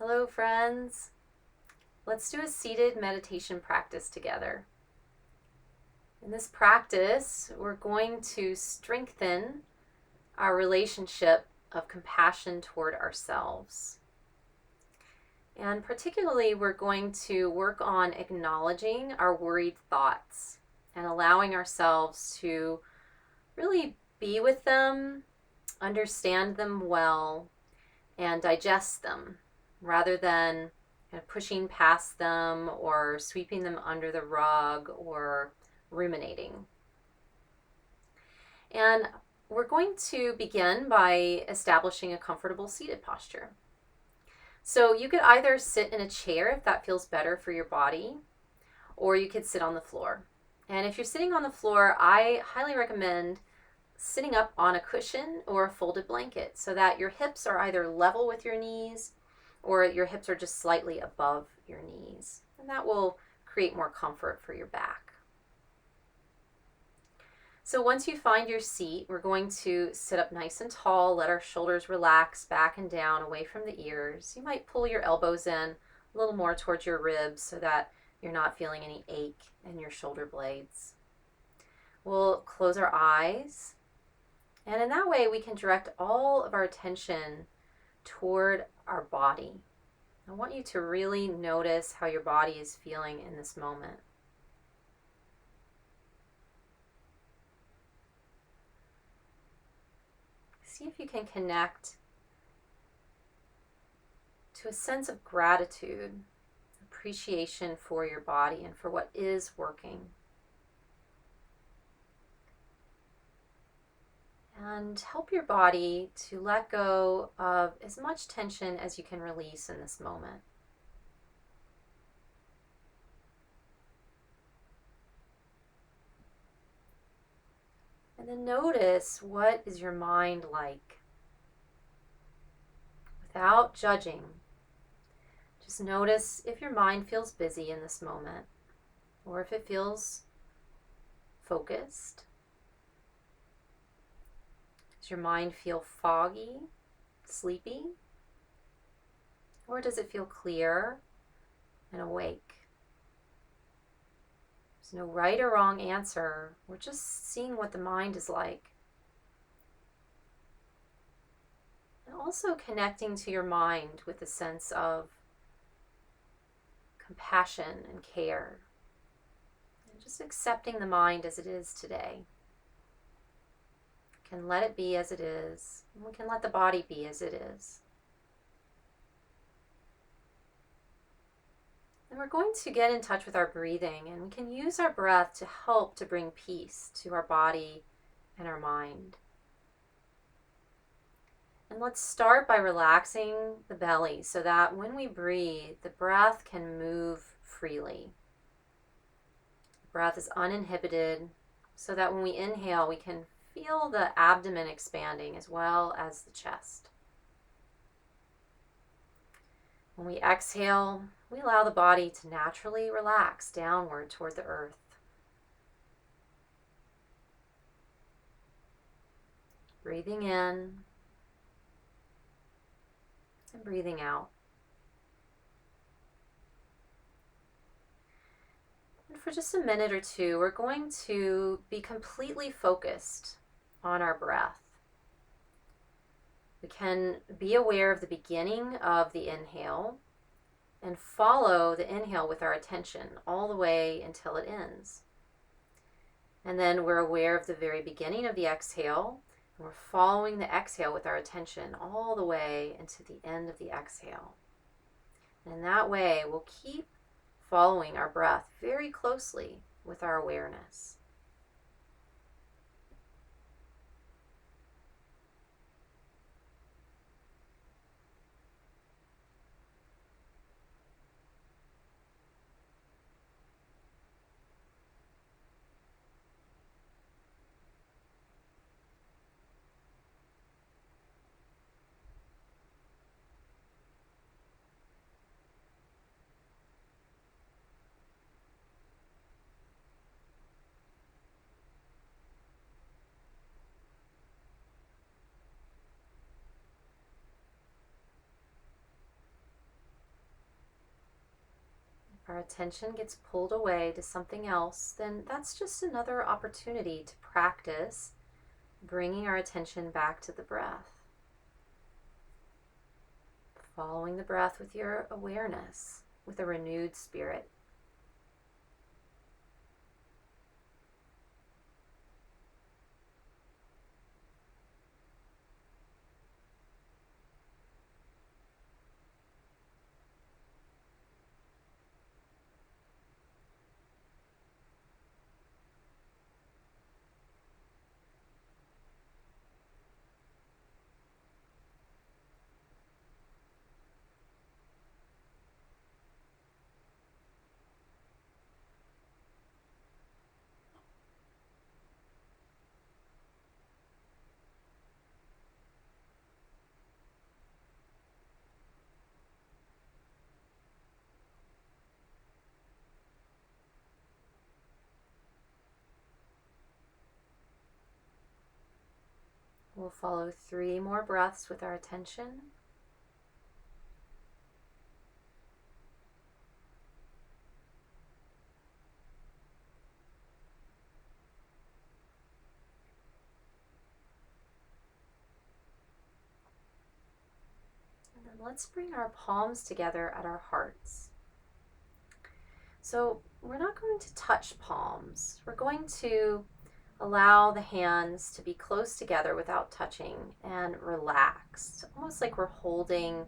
Hello, friends. Let's do a seated meditation practice together. In this practice, we're going to strengthen our relationship of compassion toward ourselves. And particularly, we're going to work on acknowledging our worried thoughts and allowing ourselves to really be with them, understand them well, and digest them rather than kind of pushing past them or sweeping them under the rug or ruminating. And we're going to begin by establishing a comfortable seated posture. So you could either sit in a chair if that feels better for your body, or you could sit on the floor. And if you're sitting on the floor, I highly recommend sitting up on a cushion or a folded blanket so that your hips are either level with your knees or your hips are just slightly above your knees. And that will create more comfort for your back. So once you find your seat, we're going to sit up nice and tall, let our shoulders relax back and down away from the ears. You might pull your elbows in a little more towards your ribs so that you're not feeling any ache in your shoulder blades. We'll close our eyes, and in that way we can direct all of our attention toward our body. I want you to really notice how your body is feeling in this moment. See if you can connect to a sense of gratitude, appreciation for your body and for what is working. And help your body to let go of as much tension as you can release in this moment. And then notice, what is your mind like? Without judging, just notice if your mind feels busy in this moment or if it feels focused. Does your mind feel foggy, sleepy? Or does it feel clear and awake? There's no right or wrong answer. We're just seeing what the mind is like. And also connecting to your mind with a sense of compassion and care. And just accepting the mind as it is today. We can let it be as it is, and we can let the body be as it is. And we're going to get in touch with our breathing, and we can use our breath to help to bring peace to our body and our mind. And let's start by relaxing the belly so that when we breathe, the breath can move freely. The breath is uninhibited so that when we inhale, we can feel the abdomen expanding as well as the chest. When we exhale, we allow the body to naturally relax downward toward the earth. Breathing in and breathing out. And for just a minute or two, we're going to be completely focused on our breath. We can be aware of the beginning of the inhale and follow the inhale with our attention all the way until it ends. And then we're aware of the very beginning of the exhale, and we're following the exhale with our attention all the way into the end of the exhale. And in that way, we'll keep following our breath very closely with our awareness. our attention gets pulled away to something else, then that's just another opportunity to practice bringing our attention back to the breath. Following the breath with your awareness, with a renewed spirit. We'll follow 3 more breaths with our attention. And then let's bring our palms together at our hearts. So we're not going to touch palms. We're going to allow the hands to be close together without touching and relaxed, almost like we're holding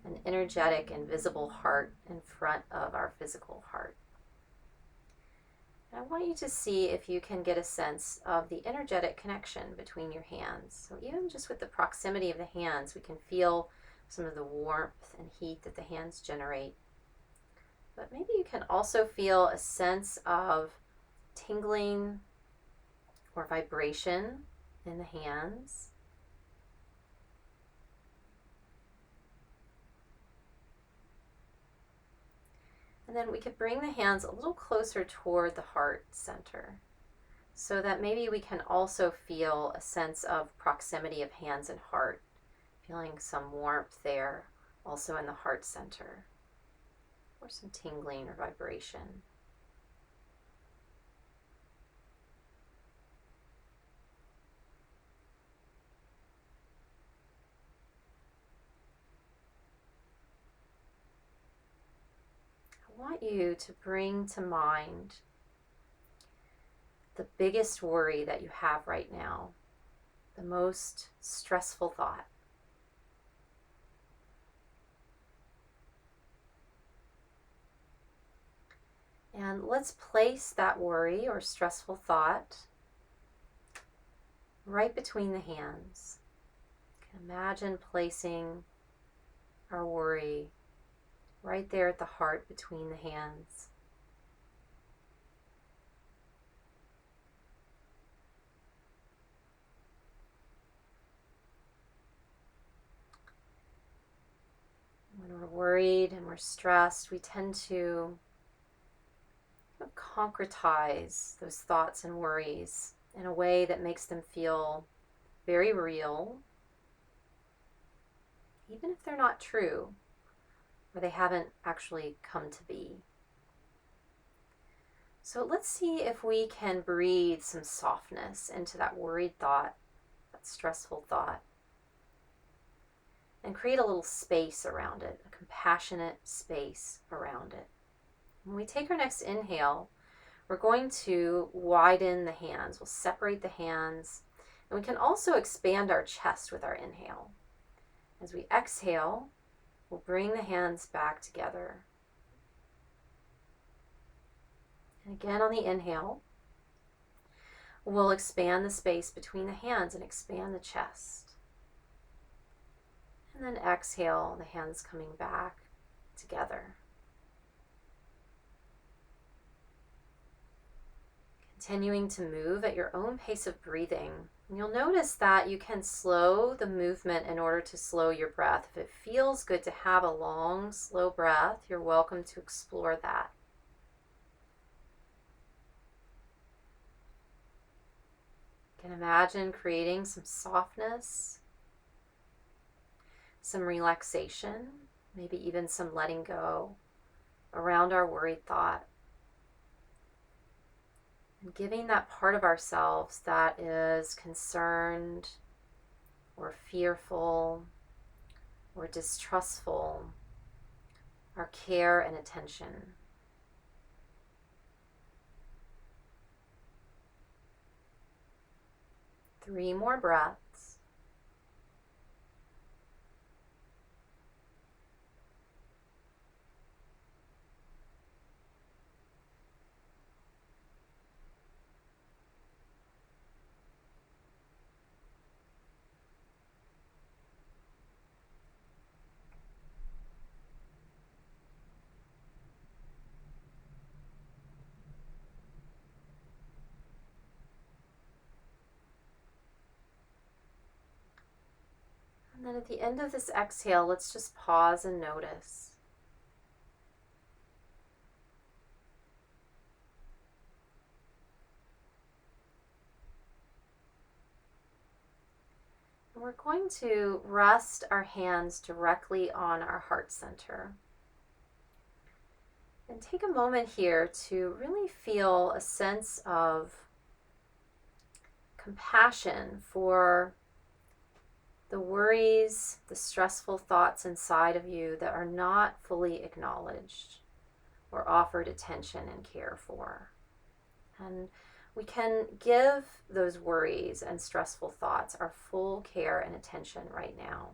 an energetic and visible heart in front of our physical heart. And I want you to see if you can get a sense of the energetic connection between your hands. So even just with the proximity of the hands, we can feel some of the warmth and heat that the hands generate. But maybe you can also feel a sense of tingling or vibration in the hands. And then we could bring the hands a little closer toward the heart center so that maybe we can also feel a sense of proximity of hands and heart, feeling some warmth there also in the heart center, or some tingling or vibration. I want you to bring to mind the biggest worry that you have right now, the most stressful thought. And let's place that worry or stressful thought right between the hands. You can imagine placing our worry right there at the heart between the hands. When we're worried and we're stressed, we tend to concretize those thoughts and worries in a way that makes them feel very real, even if they're not true or they haven't actually come to be. So let's see if we can breathe some softness into that worried thought, that stressful thought, and create a little space around it, a compassionate space around it. When we take our next inhale, we're going to widen the hands. We'll separate the hands, and we can also expand our chest with our inhale. As we exhale, we'll bring the hands back together. And again on the inhale, we'll expand the space between the hands and expand the chest. And then exhale, the hands coming back together. Continuing to move at your own pace of breathing. And you'll notice that you can slow the movement in order to slow your breath. If it feels good to have a long, slow breath, you're welcome to explore that. You can imagine creating some softness, some relaxation, maybe even some letting go around our worried thought. And giving that part of ourselves that is concerned or fearful or distrustful our care and attention. Three more breaths. And then at the end of this exhale, let's just pause and notice. And we're going to rest our hands directly on our heart center. And take a moment here to really feel a sense of compassion for the worries, the stressful thoughts inside of you that are not fully acknowledged or offered attention and care for. And we can give those worries and stressful thoughts our full care and attention right now.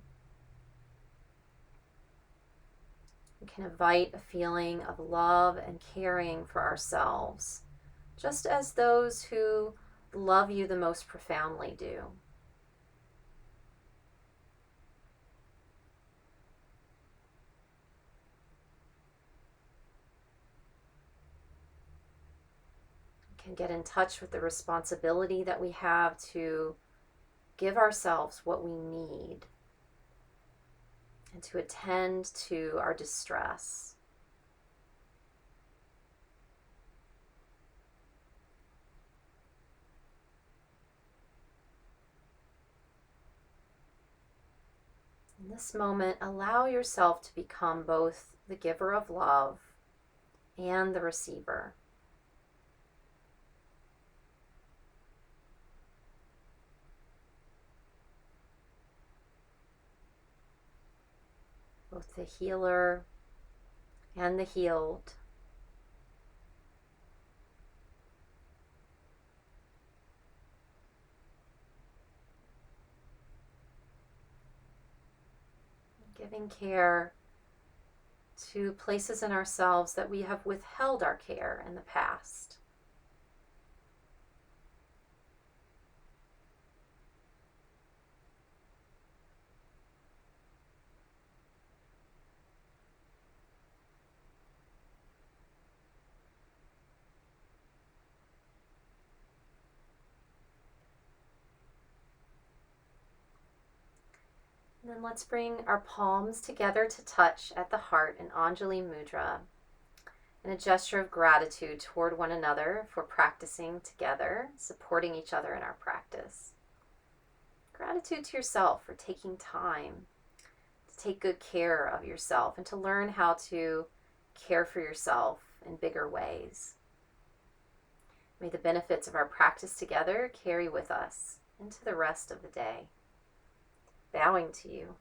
We can invite a feeling of love and caring for ourselves, just as those who love you the most profoundly do. We can get in touch with the responsibility that we have to give ourselves what we need and to attend to our distress. In this moment, allow yourself to become both the giver of love and the receiver. Both the healer and the healed. Giving care to places in ourselves that we have withheld our care in the past. And then let's bring our palms together to touch at the heart in Anjali Mudra, in a gesture of gratitude toward one another for practicing together, supporting each other in our practice. Gratitude to yourself for taking time to take good care of yourself and to learn how to care for yourself in bigger ways. May the benefits of our practice together carry with us into the rest of the day. Bowing to you.